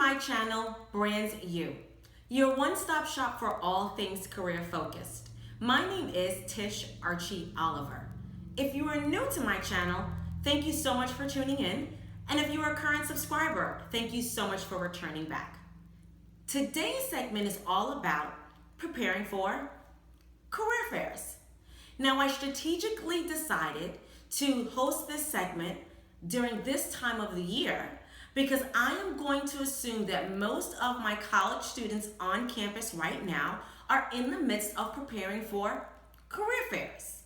my channel, Brands You, your one-stop shop for all things career-focused. My name is Tish Archie Oliver. If you are new to my channel, thank you so much for tuning in. And if you are a current subscriber, thank you so much for returning back. Today's segment is all about preparing for career fairs. Now, I strategically decided to host this segment during this time of the year because I am going to assume that most of my college students on campus right now are in the midst of preparing for career fairs.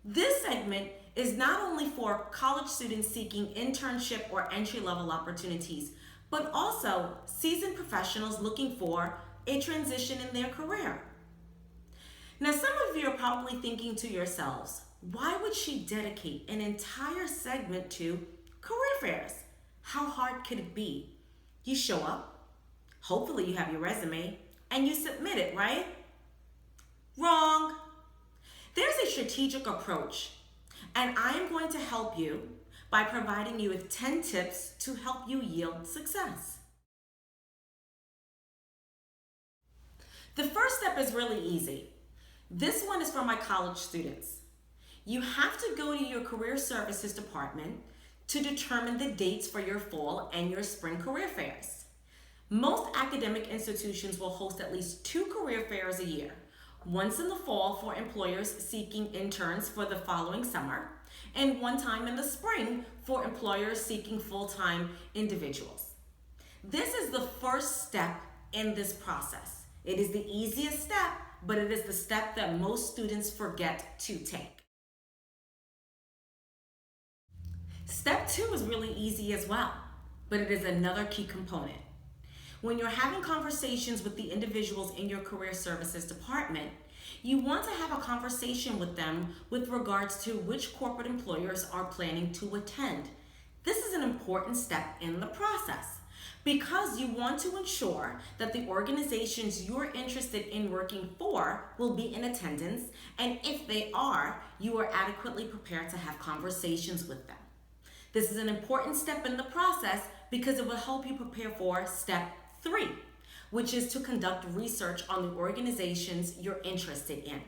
This segment is not only for college students seeking internship or entry-level opportunities, but also seasoned professionals looking for a transition in their career. Now, some of you are probably thinking to yourselves, why would she dedicate an entire segment to career fairs? How hard could it be? You show up, hopefully you have your resume, and you submit it, right? Wrong. There's a strategic approach, and I am going to help you by providing you with 10 tips to help you yield success. The first step is really easy. This one is for my college students. You have to go to your career services department to determine the dates for your fall and your spring career fairs. Most academic institutions will host at least 2 career fairs a year, once in the fall for employers seeking interns for the following summer, and one time in the spring for employers seeking full-time individuals. This is the first step in this process. It is the easiest step, but it is the step that most students forget to take. Step 2 is really easy as well, but it is another key component. When you're having conversations with the individuals in your career services department, you want to have a conversation with them with regards to which corporate employers are planning to attend. This is an important step in the process because you want to ensure that the organizations you're interested in working for will be in attendance, and if they are, you are adequately prepared to have conversations with them. This is an important step in the process because it will help you prepare for step 3, which is to conduct research on the organizations you're interested in.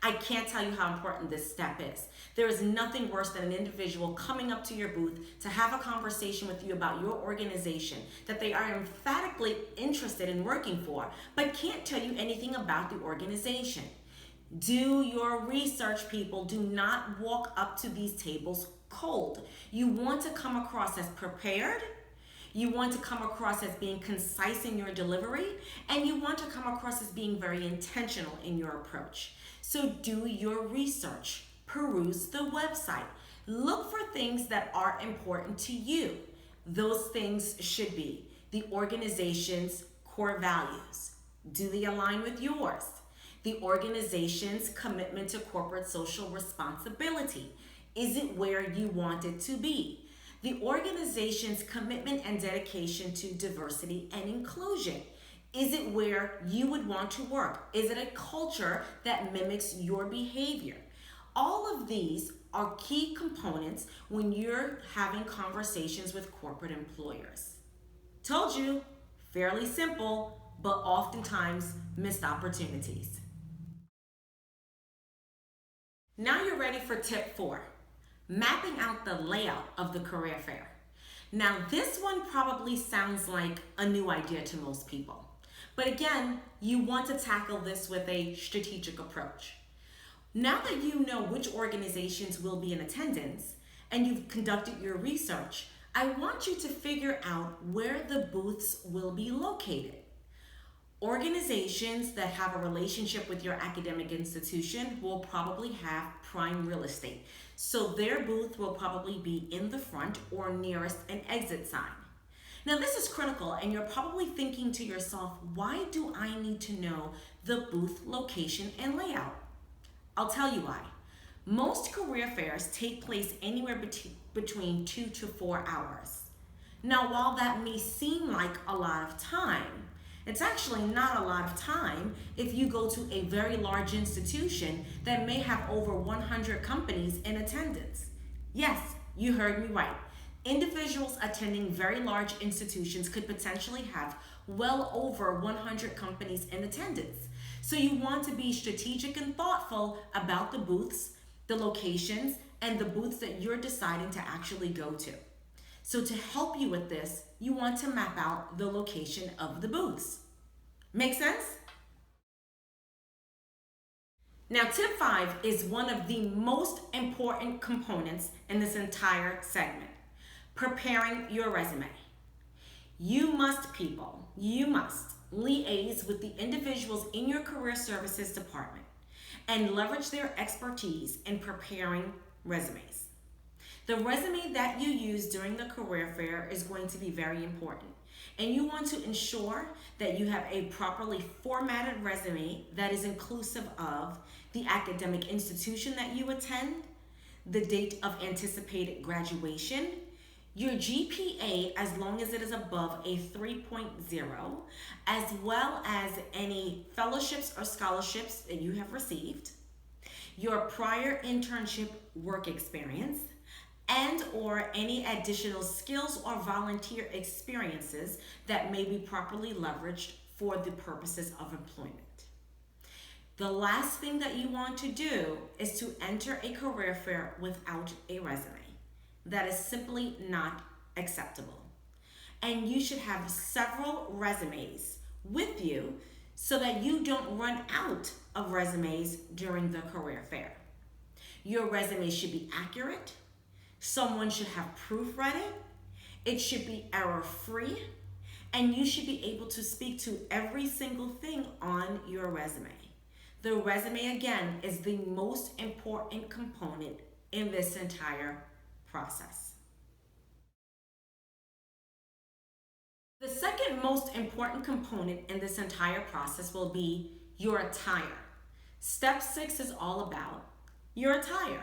I can't tell you how important this step is. There is nothing worse than an individual coming up to your booth to have a conversation with you about your organization that they are emphatically interested in working for, but can't tell you anything about the organization. Do your research, people. Do not walk up to these tables cold. You want to come across as prepared. You want to come across as being concise in your delivery, and you want to come across as being very intentional in your approach. So do your research, peruse the website, look for things that are important to you. Those things should be the organization's core values. Do they align with yours? The organization's commitment to corporate social responsibility. Is it where you want it to be? The organization's commitment and dedication to diversity and inclusion. Is it where you would want to work? Is it a culture that mimics your behavior? All of these are key components when you're having conversations with corporate employers. Told you, fairly simple, but oftentimes missed opportunities. Now you're ready for tip 4. Mapping out the layout of the career fair. Now, this one probably sounds like a new idea to most people. But again, you want to tackle this with a strategic approach. Now that you know which organizations will be in attendance and you've conducted your research, I want you to figure out where the booths will be located. Organizations that have a relationship with your academic institution will probably have prime real estate. So their booth will probably be in the front or nearest an exit sign. Now this is critical, and you're probably thinking to yourself, why do I need to know the booth location and layout? I'll tell you why. Most career fairs take place anywhere between 2 to 4 hours. Now, while that may seem like a lot of time, it's actually not a lot of time if you go to a very large institution that may have over 100 companies in attendance. Yes, you heard me right. Individuals attending very large institutions could potentially have well over 100 companies in attendance. So you want to be strategic and thoughtful about the booths, the locations, and the booths that you're deciding to actually go to. So to help you with this, you want to map out the location of the booths. Make sense? Now, tip 5 is one of the most important components in this entire segment: preparing your resume. You must, people, you must liaise with the individuals in your career services department and leverage their expertise in preparing resumes. The resume that you use during the career fair is going to be very important, and you want to ensure that you have a properly formatted resume that is inclusive of the academic institution that you attend, the date of anticipated graduation, your GPA as long as it is above a 3.0, as well as any fellowships or scholarships that you have received, your prior internship work experience, and or any additional skills or volunteer experiences that may be properly leveraged for the purposes of employment. The last thing that you want to do is to enter a career fair without a resume. That is simply not acceptable. And you should have several resumes with you so that you don't run out of resumes during the career fair. Your resume should be accurate. Someone should have proofread it. It should be error-free. And you should be able to speak to every single thing on your resume. The resume, again, is the most important component in this entire process. The second most important component in this entire process will be your attire. Step 6 is all about your attire.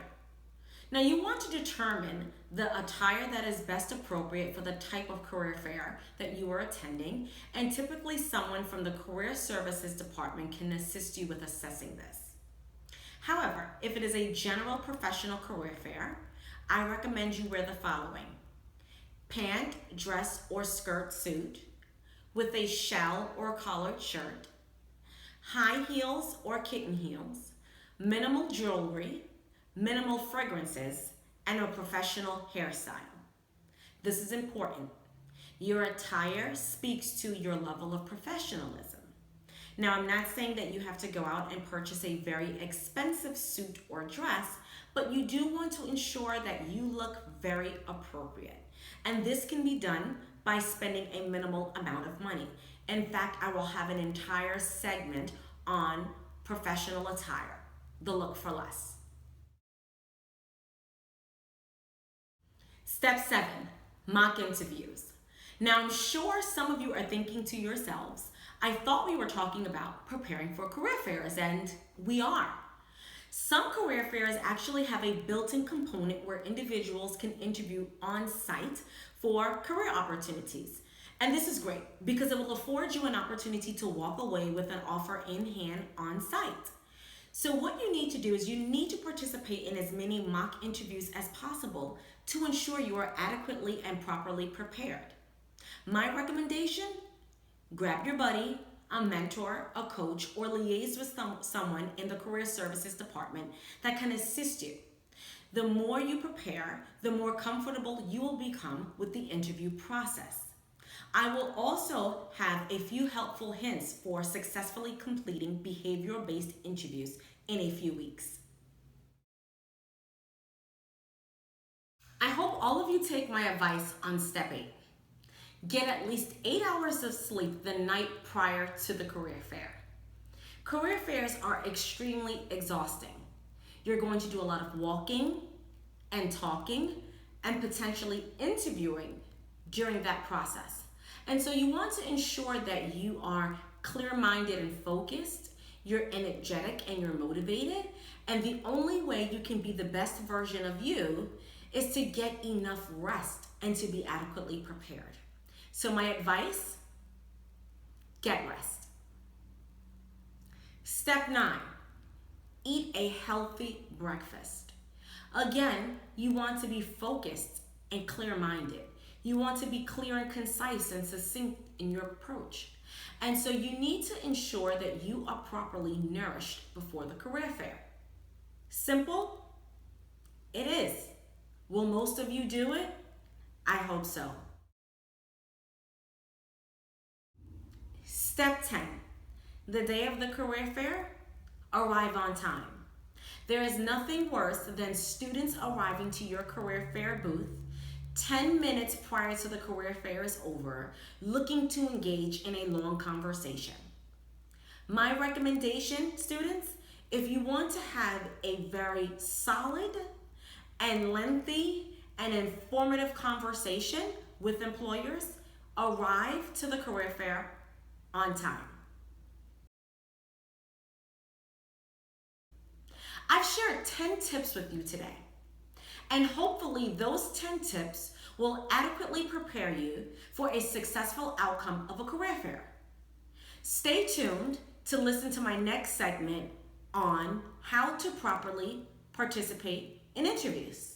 Now, you want to determine the attire that is best appropriate for the type of career fair that you are attending, and typically someone from the Career Services Department can assist you with assessing this. However, if it is a general professional career fair, I recommend you wear the following: pant, dress, or skirt suit with a shell or collared shirt, high heels or kitten heels, minimal jewelry, minimal fragrances, and a professional hairstyle. This is important. Your attire speaks to your level of professionalism. Now, I'm not saying that you have to go out and purchase a very expensive suit or dress, but you do want to ensure that you look very appropriate. And this can be done by spending a minimal amount of money. In fact, I will have an entire segment on professional attire, the look for less. Step 7, mock interviews. Now, I'm sure some of you are thinking to yourselves, I thought we were talking about preparing for career fairs, and we are. Some career fairs actually have a built-in component where individuals can interview on site for career opportunities. And this is great because it will afford you an opportunity to walk away with an offer in hand on site. So what you need to do is you need to participate in as many mock interviews as possible to ensure you are adequately and properly prepared. My recommendation: grab your buddy, a mentor, a coach, or liaise with someone in the Career Services Department that can assist you. The more you prepare, the more comfortable you will become with the interview process. I will also have a few helpful hints for successfully completing behavioral-based interviews in a few weeks. I hope all of you take my advice on step 8. Get at least 8 hours of sleep the night prior to the career fair. Career fairs are extremely exhausting. You're going to do a lot of walking and talking and potentially interviewing during that process. And so you want to ensure that you are clear-minded and focused, you're energetic and you're motivated, and the only way you can be the best version of you is to get enough rest and to be adequately prepared. So my advice: get rest. Step 9, eat a healthy breakfast. Again, you want to be focused and clear-minded. You want to be clear and concise and succinct in your approach. And so you need to ensure that you are properly nourished before the career fair. Simple? It is. Will most of you do it? I hope so. Step 10. The day of the career fair, arrive on time. There is nothing worse than students arriving to your career fair booth 10 minutes prior to the career fair is over, looking to engage in a long conversation. My recommendation, students, if you want to have a very solid and lengthy and informative conversation with employers, arrive to the career fair on time. I've shared 10 tips with you today, and hopefully those 10 tips will adequately prepare you for a successful outcome of a career fair. Stay tuned to listen to my next segment on how to properly participate in interviews.